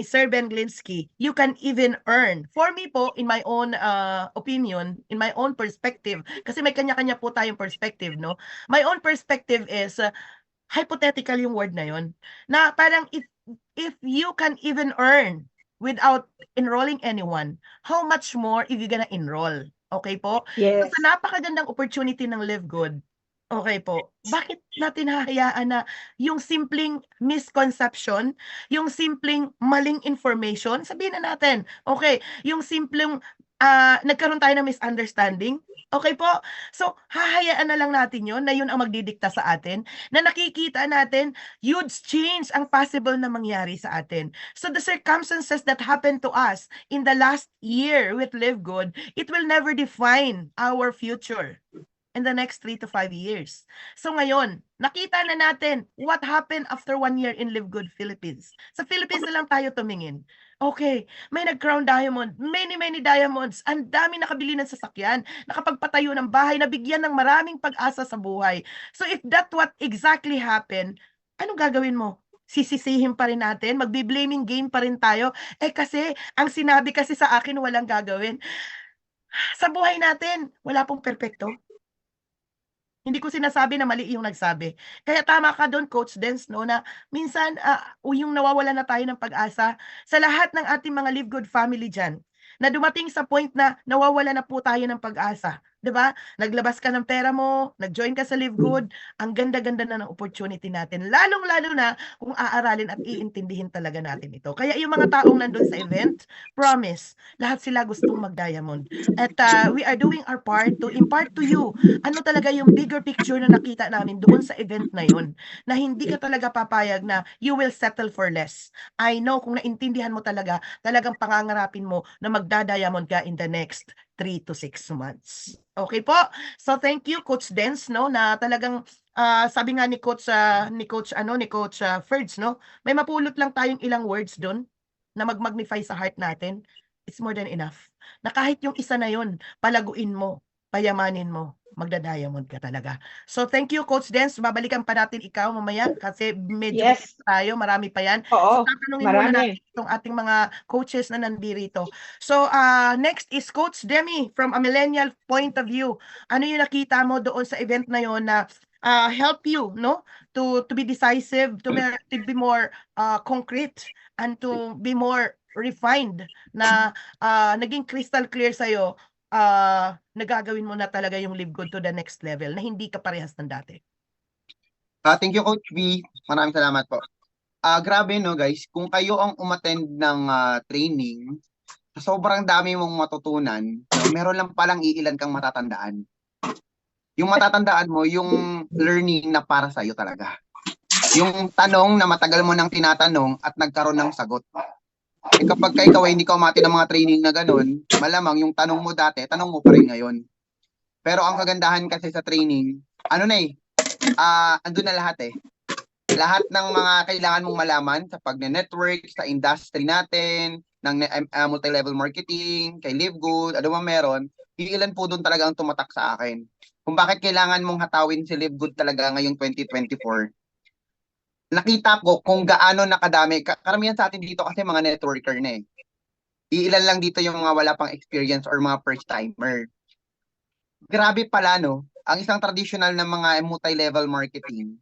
Sir Ben Glinsky, you can even earn. For me po, in my own opinion, in my own perspective, kasi may kanya-kanya po tayong perspective, no? My own perspective is, hypothetical yung word na yon. Na parang if you can even earn without enrolling anyone, how much more if you're gonna enroll? Okay po? So, sa Yes. napakagandang opportunity ng Live Good, okay po, bakit natin hahayaan na yung simpleng misconception, yung simpleng maling information, sabihin na natin, okay, yung simpleng nagkaroon tayo ng misunderstanding, okay po? So, hahayaan na lang natin yun, na yun ang magdidikta sa atin, na nakikita natin, huge change ang possible na mangyari sa atin. So, the circumstances that happened to us in the last year with Live Good, it will never define our future in the next 3 to 5 years. So ngayon, nakita na natin what happened after 1 year in Live Good Philippines. Sa Philippines na lang tayo tumingin. Okay, may nag-crown diamond, many diamonds, ang dami nakabili ng sasakyan, nakapagpatayo ng bahay, nabigyan ng maraming pag-asa sa buhay. So if that what exactly happened, anong gagawin mo? Sisisihin pa rin natin, magbi-blaming game pa rin tayo. Kasi, ang sinabi kasi sa akin walang gagawin. Sa buhay natin, wala pong perpekto. Hindi ko sinasabi na mali yung nagsabi. Kaya tama ka doon, Coach Dens, no, na minsan yung nawawala na tayo ng pag-asa sa lahat ng ating mga Live Good family dyan, na dumating sa point na nawawala na po tayo ng pag-asa. 'Di ba? Naglabas ka ng pera mo, nag-join ka sa Live Good, ang ganda-ganda na ng opportunity natin. Lalong-lalo na kung aaralin at iintindihin talaga natin ito. Kaya yung mga taong nandun sa event, promise, lahat sila gustong mag-diamond. At we are doing our part to impart to you ano talaga yung bigger picture na nakita namin doon sa event na yun, na hindi ka talaga papayag na you will settle for less. I know kung naintindihan mo talaga, talagang pangangarapin mo na magda-diamond ka in the next 3 to 6 months. Okay po? So thank you Coach Dens, no, na talagang sabi nga ni Coach Ferds, no, may mapulot lang tayong ilang words doon na mag-magnify sa heart natin. It's more than enough. Na kahit yung isa na yun, palaguin mo, payamanin mo, magda-diamond ka talaga. So thank you Coach Dens, babalikan pa natin ikaw mamaya kasi medyo busy Yes. tayo, marami pa yan. Oo, So tatanungin muna natin marami. itong ating mga coaches na nandirito. So next is Coach Demi from a millennial point of view. Ano yung nakita mo doon sa event na yon na help you, no, to be decisive, to be more concrete and to be more refined, na naging crystal clear sa'yo, nagagawin mo na talaga yung Live Good to the next level na hindi ka parehas ng dati. Thank you, Coach B. Maraming salamat po. Grabe no guys, kung kayo ang umattend ng training, sa sobrang dami mong matutunan, no, meron lang palang iilan kang matatandaan. Yung matatandaan mo, yung learning na para sa'yo talaga. Yung tanong na matagal mo nang tinatanong at nagkaroon ng sagot. Kapag ikaw ay hindi ka umati ng mga training na ganun, malamang yung tanong mo dati, tanong mo pa rin ngayon. Pero ang kagandahan kasi sa training, ano na andun na lahat eh. Lahat ng mga kailangan mong malaman sa pag-network, sa industry natin, ng multi-level marketing, kay Live Good, ano man meron, iilan po doon talaga ang tumatak sa akin. Kung bakit kailangan mong hatawin si Live Good talaga ngayong 2024. Nakita ko kung gaano nakadami. Karamihan sa atin dito kasi mga networker na eh. Iilan lang dito yung mga wala pang experience or mga first timer. Grabe pala no, ang isang traditional na mga multi-level marketing,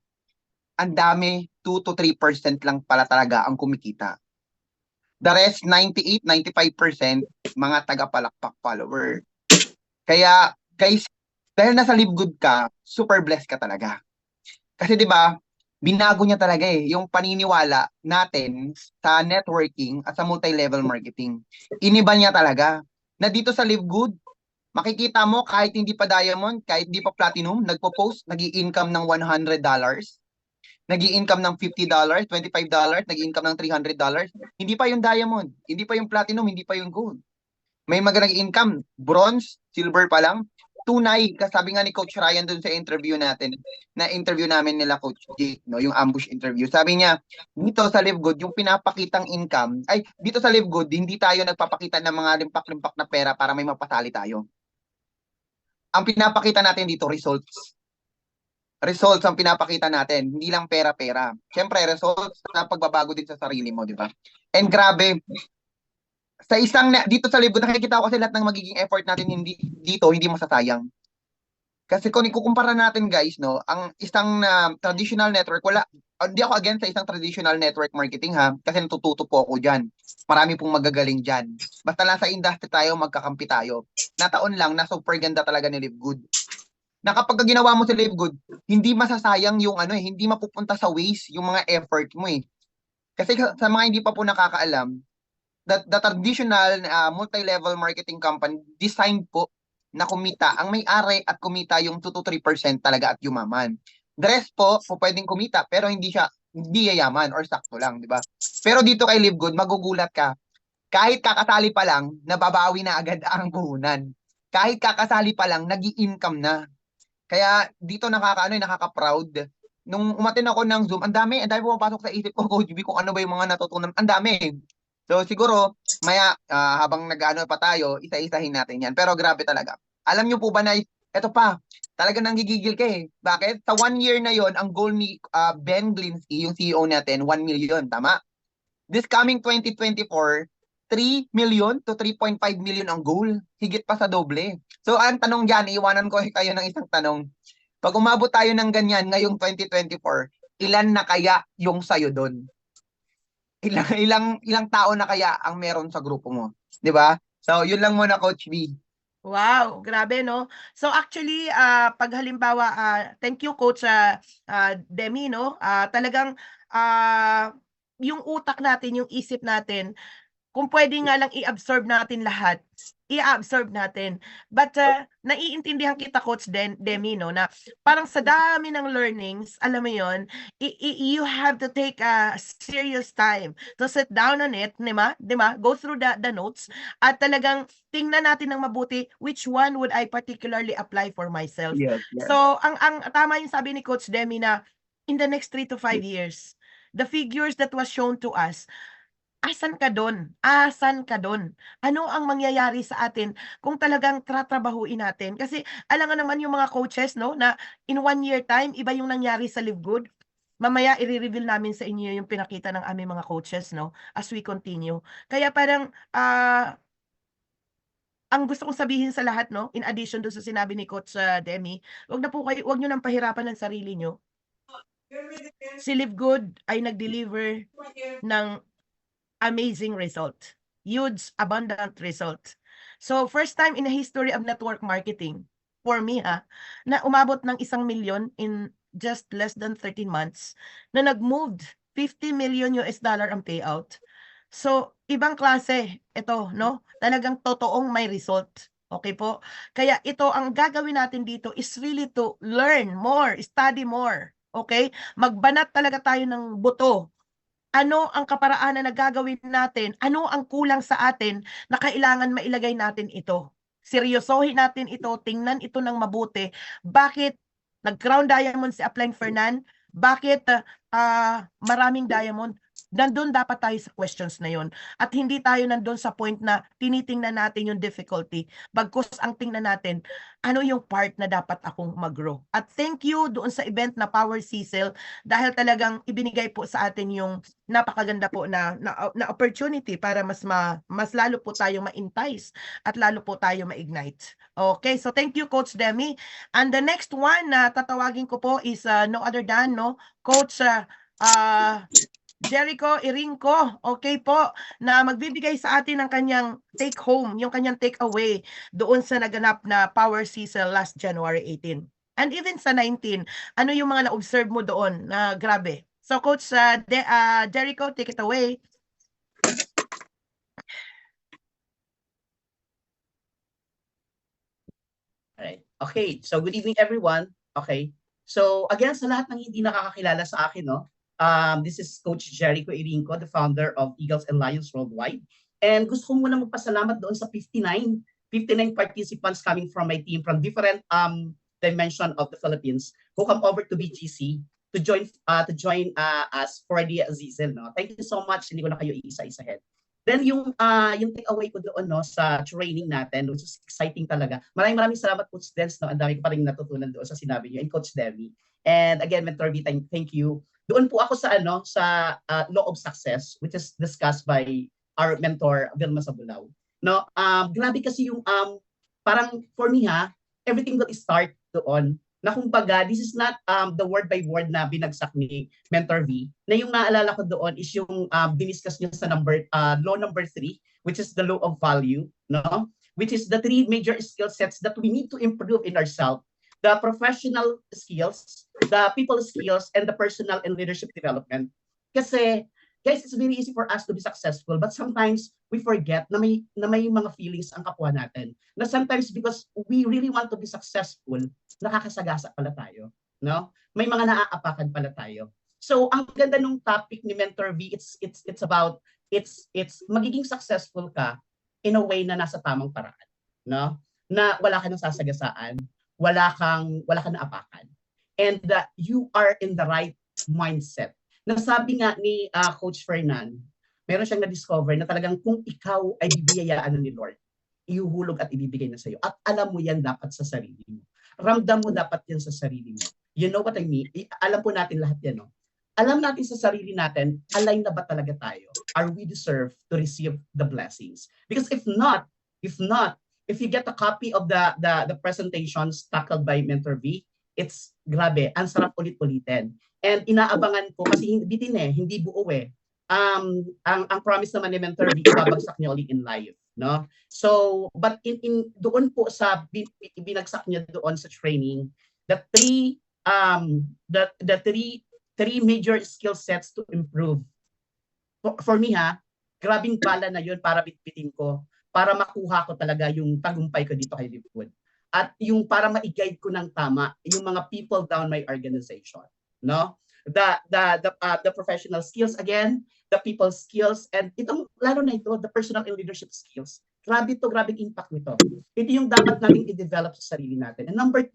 ang dami, 2 to 3% lang pala talaga ang kumikita. The rest, 98, 95%, mga taga-palakpak follower. Kaya, guys, dahil nasa Live Good ka, super blessed ka talaga. Kasi 'di ba, binago niya talaga yung paniniwala natin sa networking at sa multi-level marketing. Iniba niya talaga na dito sa Live Good, makikita mo kahit hindi pa diamond, kahit hindi pa platinum, nagpo-post, nag-i-income ng $100, nag-i-income ng $50, $25, nag-i-income ng $300. Hindi pa yung diamond, hindi pa yung platinum, hindi pa yung gold. May magandang income, bronze, silver pa lang. Tunay, kasabi nga ni Coach Ryan dun sa interview natin, na interview namin nila Coach Jake, no, yung ambush interview. Sabi niya, dito sa Live Good, yung pinapakitang income, dito sa Live Good, hindi tayo nagpapakita ng mga limpak-limpak na pera para may mapasali tayo. Ang pinapakita natin dito, results. Results ang pinapakita natin, hindi lang pera-pera. Siyempre, results na pagbabago din sa sarili mo, di ba? And grabe, dito sa Live Good, nakikita ko kasi lahat ng magiging effort natin hindi masasayang. Kasi kung ikukumpara natin guys, no, ang isang traditional network, hindi ako against sa isang traditional network marketing ha, kasi natututo po ako dyan. Marami pong magagaling dyan. Basta lang sa industry tayo, magkakampi tayo. Nataon lang na super ganda talaga ni Live Good. Na kapag ginawa mo si Live Good, hindi masasayang yung hindi mapupunta sa waste yung mga effort mo eh. Kasi sa mga hindi pa po nakakaalam, the traditional multi-level marketing company designed po na kumita ang may-ari at kumita yung 2 to 3% talaga at yumaman. The rest po pwedeng kumita pero hindi yayaman or sakto lang, di ba? Pero dito kay Live Good, magugulat ka. Kahit kakasali pa lang, nababawi na agad ang puhunan. Kahit kakasali pa lang, nag-i-income na. Kaya dito nakaka-proud. Nung umatin ako ng Zoom, ang dami pumapasok sa isip ko, Coach B, kung ano ba yung mga natutunan. Ang dami. So siguro, maya habang nag-ano pa tayo, isa-isahin natin yan. Pero grabe talaga. Alam niyo po ba na, eto pa, talaga nanggigigil ka eh. Bakit? Sa 1 year na yon ang goal ni Ben Glinsky, yung CEO natin, 1 million, tama? This coming 2024, 3 million to 3.5 million ang goal. Higit pa sa doble. So ang tanong dyan, iiwanan ko kayo ng isang tanong. Pag umabot tayo ng ganyan ngayong 2024, ilan na kaya yung sayo doon? Ilang tao na kaya ang meron sa grupo mo? 'Di ba? So, yun lang muna, Coach B. Wow, grabe no. So actually, pag halimbawa, thank you Coach Demi no. Talagang yung utak natin, yung isip natin, kung pwede nga lang i-absorb natin lahat, i-absorb natin. But naiintindihan kita Coach Demi no, na parang sa dami ng learnings, alam mo yon, you have to take a serious time to sit down on it, di ba? Go through the notes at talagang tingnan natin ng mabuti which one would I particularly apply for myself. Yes, yes. So ang tama yung sabi ni Coach Demi na in the next 3 to 5 years, the figures that was shown to us, asan ka doon? Asan ka doon? Ano ang mangyayari sa atin kung talagang tratrabahuin natin? Kasi alam nga naman yung mga coaches, no, na in 1 year time, iba yung nangyari sa Live Good. Mamaya, i-reveal namin sa inyo yung pinakita ng aming mga coaches, no, as we continue. Kaya parang, ang gusto kong sabihin sa lahat, no, in addition doon sa sinabi ni Coach Demi, wag nyo nang pahirapan ng sarili nyo. Si Live Good ay nag-deliver ng amazing result. Huge, abundant result. So, first time in the history of network marketing, for me na umabot ng 1 million in just less than 13 months, na nag-moved 50 million US dollar ang payout. So, ibang klase, ito, no? Talagang totoong may result. Okay po? Kaya ito, ang gagawin natin dito is really to learn more, study more. Okay? Magbanat talaga tayo ng buto. Ano ang kaparaanan na gagawin natin? Ano ang kulang sa atin na kailangan mailagay natin ito? Seryosohin natin ito, tingnan ito ng mabuti. Bakit nag-crown diamond si Upline Fernan? Bakit maraming diamond? Nandun dapat tayo sa questions na yon. At hindi tayo nandun sa point na tinitingnan natin yung difficulty. Bagkus ang tingnan natin, ano yung part na dapat akong mag-grow. At thank you doon sa event na Power Cecil dahil talagang ibinigay po sa atin yung napakaganda po na opportunity para mas lalo po tayong ma-entice at lalo po tayo ma-ignite. Okay, so thank you Coach Demi. And the next one na tatawagin ko po is no other than Coach Jericho Irinco, okay po, na magbibigay sa atin ng kanyang take home, yung kanyang take away doon sa naganap na Power Cecil last January 18. And even sa 19, ano yung mga na-observe mo doon na grabe? So Coach Jericho, take it away. Alright. Okay, so good evening everyone. Okay. So again, sa lahat ng hindi nakakakilala sa akin, this is Coach Jericho Irinco, the founder of Eagles and Lions Worldwide. And gusto ko muna magpasalamat doon sa 59 participants coming from my team from different dimension of the Philippines who come over to BGC to join us for the Azizel. Thank you so much. Hindi ko na kayo isa-isahin. Then yung take away ko doon sa training natin, which is exciting talaga. Maraming salamat Coach Dens, Ang dami ko pa rin natutunan doon sa sinabi niyo, and Coach Demi. And again, Mentor B, thank you doon po ako sa law of success, which is discussed by our mentor Vilma Sabulaw. No, grabe kasi yung parang for me everything will start doon. Na kumbaga, this is not the word by word na binagsak ni Mentor V. Na yung naalala ko doon is yung diniscuss niya sa law number 3, which is the law of value, no? Which is the 3 major skill sets that we need to improve in ourselves: the professional skills, the people skills, and the personal and leadership development. Kasi guys, it's very easy for us to be successful, but sometimes we forget na may mga feelings ang kapwa natin. Na sometimes because we really want to be successful, nakakasagasa pala tayo, no? May mga naaapakan pala tayo. So, ang ganda nung topic ni Mentor V, it's about magiging successful ka in a way na nasa tamang paraan, no? Na wala ka nang sasagasaan, wala kang naapakan. And you are in the right mindset. Nasabi nga ni Coach Fernan, meron siyang na-discover na talagang kung ikaw ay bibiyayaan ni Lord, ihuhulog at ibibigay na sa iyo. At alam mo yan dapat sa sarili mo. Ramdam mo dapat yan sa sarili mo. You know what I mean? Alam po natin lahat yan, no? Alam natin sa sarili natin, align na ba talaga tayo? Are we deserve to receive the blessings? Because if not, if you get a copy of the presentations tackled by Mentor V, it's grabe, ang sarap ulit-ulitin. And inaabangan ko kasi hindi buo eh. Ang promise naman ni Mentor V, babagsak niya ulit in live, no? So, but in doon po sa binagsak niya doon sa training, the three major skill sets to improve. For me grabing bala na yun para bitbitin ko, para makuha ko talaga yung tagumpay ko dito kay Livewood. At yung para ma-guide ko ng tama yung mga people down my organization, no? The professional skills again, the people skills, and itong lalo na ito, the personal and leadership skills. Grabing impact nito. Ito yung dapat nating i-develop sa sarili natin. And number 2,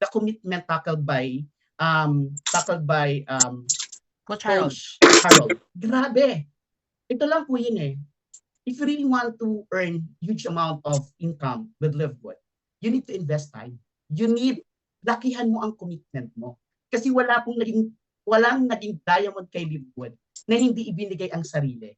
the commitment tackled by Coach Harold. Harold. Grabe. Ito lang po yun eh. If you really want to earn huge amount of income with Livewood, you need to invest time. You need, lakihan mo ang commitment mo. Kasi walang naging diamond kay Livewood na hindi ibinigay ang sarili,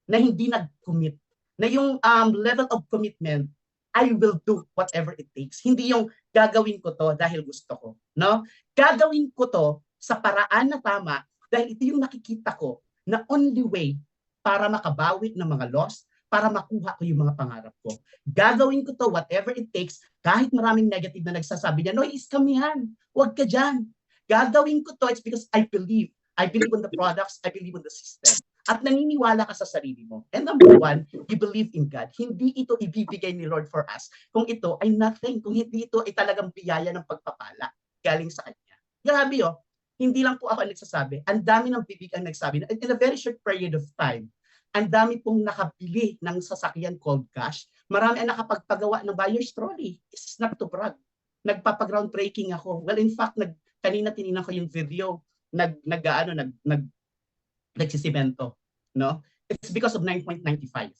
na hindi nag-commit, na yung level of commitment, I will do whatever it takes. Hindi yung gagawin ko to dahil gusto ko, no? Gagawin ko to sa paraan na tama dahil ito yung nakikita ko na only way para makabawi ng mga loss, para makuha ko yung mga pangarap ko. Gagawin ko to whatever it takes, kahit maraming negative na nagsasabi niya, no, scam yan, huwag ka dyan. Gagawin ko to, it's because I believe on the products, I believe on the system. At naniniwala ka sa sarili mo. And number 1, you believe in God. Hindi ito ibibigay ni Lord for us kung ito ay nothing, kung hindi ito ay talagang biyaya ng pagpapala galing sa Kanya. Grabe hindi lang po ako ang nagsasabi. Ang dami ng bibig ang nagsabi na in a very short period of time, ang dami pong nakabili ng sasakyan called cash. Marami ang nakapagpagawa ng buyer's trolley. It's not to brag. Nagpapa-groundbreaking ako. Well, in fact, kanina tinignan ko yung video, nagsisimento, no? It's because of 9.95.